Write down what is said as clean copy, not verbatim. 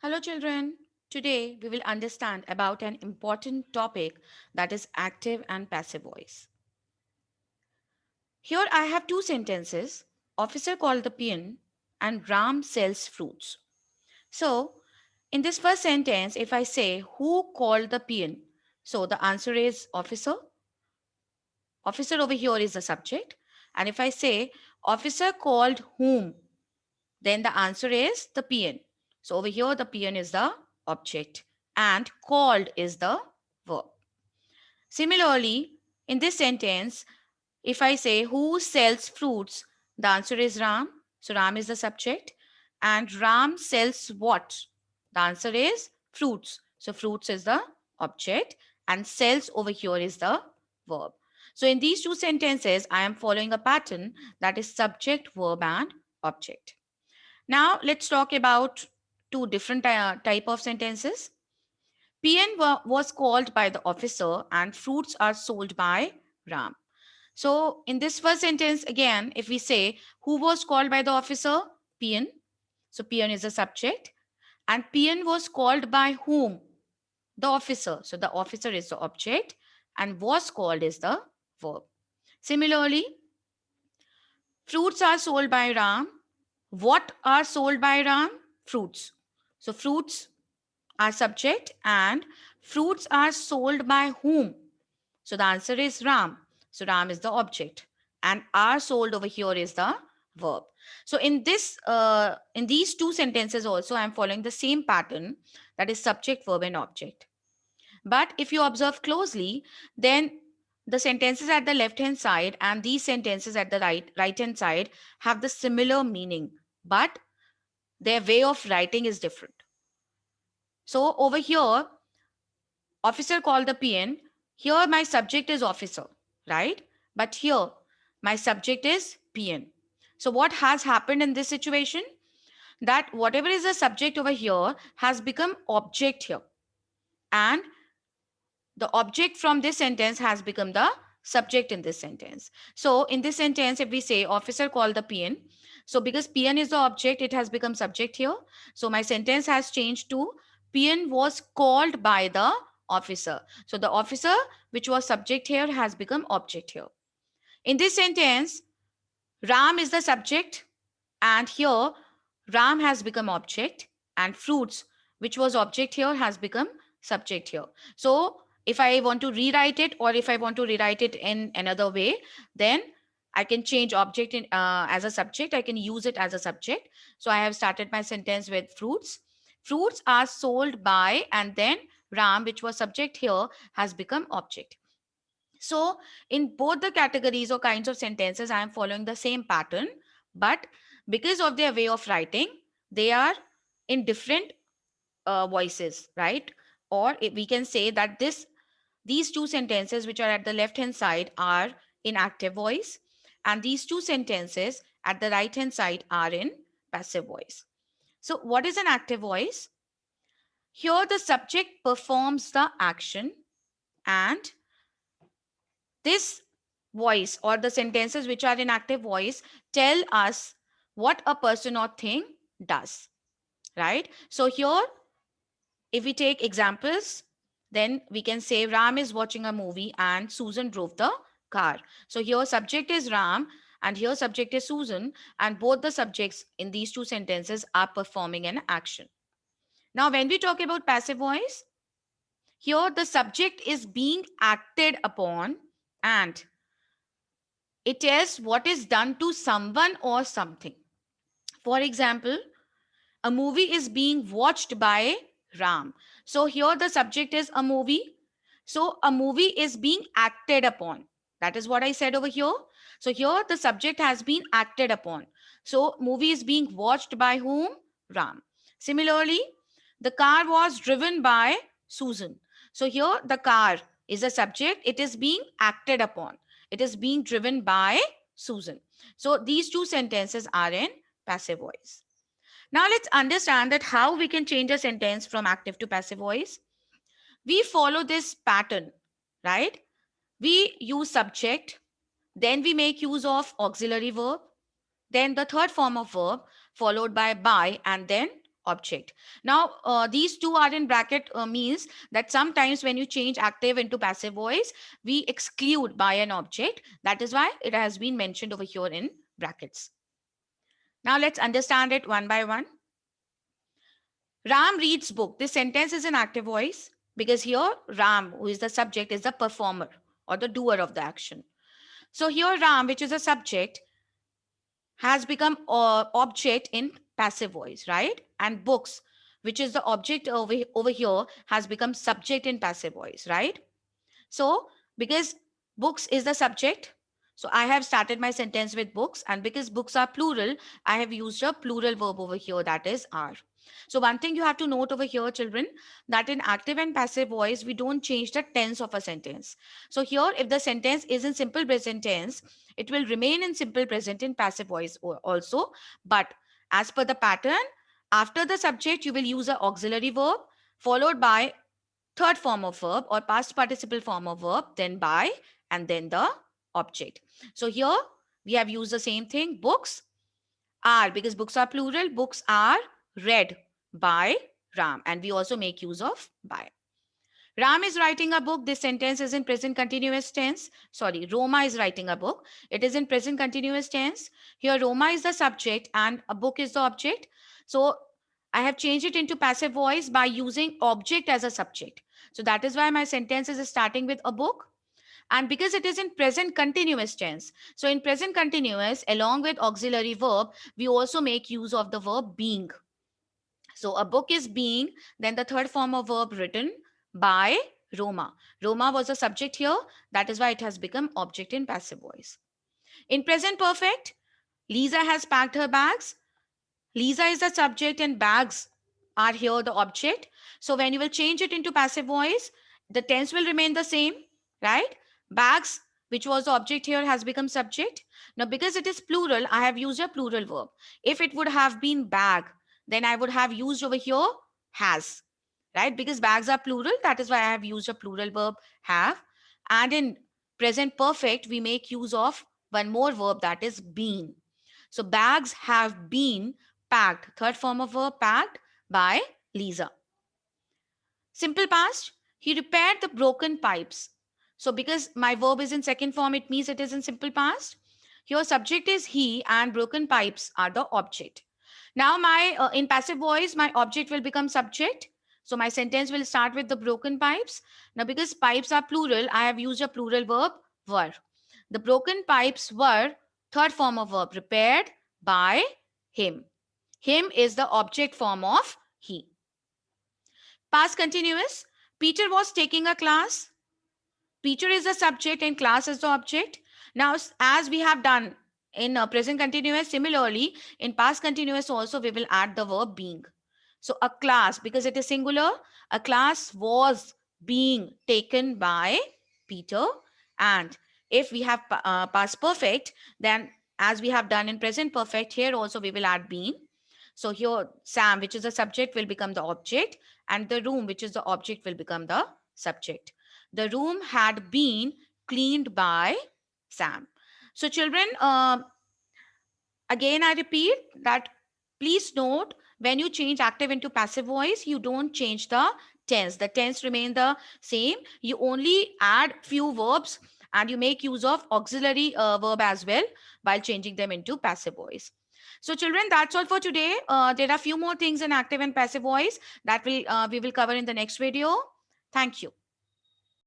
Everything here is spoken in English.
Hello, children. Today we will understand about an important topic that is active and passive voice. Here I have two sentences. Officer called the peon and Ram sells fruits. So, in this first sentence, if I say who called the peon, so the answer is officer. Officer over here is the subject. And if I say officer called whom, then the answer is the peon. So over here, the peon is the object and called is the verb. Similarly, in this sentence, if I say who sells fruits, the answer is Ram. So Ram is the subject. And Ram sells what? The answer is fruits. So fruits is the object and sells over here is the verb. So in these two sentences, I am following a pattern that is subject, verb, and object. Now let's talk about two different type of sentences. PN was called by the officer and fruits are sold by Ram. So in this first sentence again, if we say who was called by the officer, PN. So PN is the subject and PN was called by whom? The officer. So the officer is the object and was called is the verb. Similarly, fruits are sold by Ram. What are sold by Ram? Fruits. So fruits are subject and fruits are sold by whom? So the answer is Ram. So Ram is the object and are sold over here is the verb. So in these two sentences also I am following the same pattern, that is subject, verb and object. But if you observe closely, then the sentences at the left hand side and these sentences at the right hand side have the similar meaning, but their way of writing is different. So over here, officer called the PN. Here my subject is officer, right? But here my subject is PN. So what has happened in this situation? That whatever is the subject over here has become object here. And the object from this sentence has become the subject in this sentence. So in this sentence, if we say officer called the PN, so because PN is the object, it has become subject here. So my sentence has changed to PN was called by the officer. So the officer, which was subject here, has become object here. In this sentence, Ram is the subject, and here Ram has become object, and fruits, which was object here, has become subject here. So if I want to rewrite it, or if I want to rewrite it in another way, then I can change object as a subject. I can use it as a subject. So I have started my sentence with fruits. Fruits are sold by, and then Ram, which was subject here, has become object. So in both the categories or kinds of sentences, I am following the same pattern, but because of their way of writing, they are in different voices, right? Or we can say that these two sentences which are at the left hand side are in active voice, and these two sentences at the right hand side are in passive voice. So what is an active voice? Here the subject performs the action, and this voice or the sentences which are in active voice tell us what a person or thing does, right? So here, if we take examples, then we can say Ram is watching a movie and Susan drove the car. So here subject is Ram and here subject is Susan, and both the subjects in these two sentences are performing an action. Now when we talk about passive voice, here the subject is being acted upon and it tells what is done to someone or something. For example, a movie is being watched by Ram. So here the subject is a movie. So a movie is being acted upon. That is what I said over here. So here the subject has been acted upon. So movie is being watched by whom? Ram. Similarly, the car was driven by Susan. So here the car is a subject. It is being acted upon. It is being driven by Susan. So these two sentences are in passive voice. Now let's understand that how we can change a sentence from active to passive voice. We follow this pattern, right? We use subject, then we make use of auxiliary verb, then the third form of verb followed by, and then object. Now, these two are in bracket means that sometimes when you change active into passive voice, we exclude by an object. That is why it has been mentioned over here in brackets. Now, let's understand it one by one. Ram reads book. This sentence is in active voice because here Ram, who is the subject, is the performer or the doer of the action. So here Ram, which is a subject, has become object in passive voice, right? And books, which is the object over here, has become subject in passive voice, right? So because books is the subject, so I have started my sentence with books, and because books are plural, I have used a plural verb over here, that is are. So one thing you have to note over here, children, that in active and passive voice, we don't change the tense of a sentence. So here, if the sentence is in simple present tense, it will remain in simple present in passive voice also. But as per the pattern, after the subject, you will use an auxiliary verb followed by third form of verb or past participle form of verb, then by, and then the object. So here we have used the same thing. Books are, because books are plural, books are read by Ram. And we also make use of by. Ram is writing a book. This sentence is in present continuous tense. Sorry, Roma is writing a book. It is in present continuous tense. Here, Roma is the subject and a book is the object. So I have changed it into passive voice by using object as a subject. So that is why my sentence is starting with a book. And because it is in present continuous tense, so in present continuous, along with auxiliary verb, we also make use of the verb being. So a book is being, then the third form of verb written by Roma. Roma was a subject here. That is why it has become object in passive voice. In present perfect, Lisa has packed her bags. Lisa is the subject and bags are here the object. So when you will change it into passive voice, the tense will remain the same, right? Bags, which was the object here, has become subject. Now, because it is plural, I have used a plural verb. If it would have been bag, then I would have used over here has, right? Because bags are plural, that is why I have used a plural verb have. And in present perfect, we make use of one more verb, that is been. So bags have been packed. Third form of verb, packed by Lisa. Simple past, he repaired the broken pipes. So because my verb is in second form, it means it is in simple past. Here subject is he and broken pipes are the object. Now my in passive voice, my object will become subject. So my sentence will start with the broken pipes. Now because pipes are plural, I have used a plural verb were. The broken pipes were, third form of verb, repaired by him. Him is the object form of he. Past continuous. Peter was taking a class. Peter is the subject and class is the object. Now, as we have done in present continuous, similarly, in past continuous also, we will add the verb being. So, a class, because it is singular, a class was being taken by Peter. And if we have past perfect, then as we have done in present perfect, here also we will add being. So here Sam, which is the subject, will become the object, and the room, which is the object, will become the subject. The room had been cleaned by Sam. So children, again I repeat that please note, when you change active into passive voice, you don't change the tense. The tense remain the same. You only add few verbs and you make use of auxiliary verb as well while changing them into passive voice. So children, that's all for today. There are a few more things in active and passive voice that we will cover in the next video. Thank you.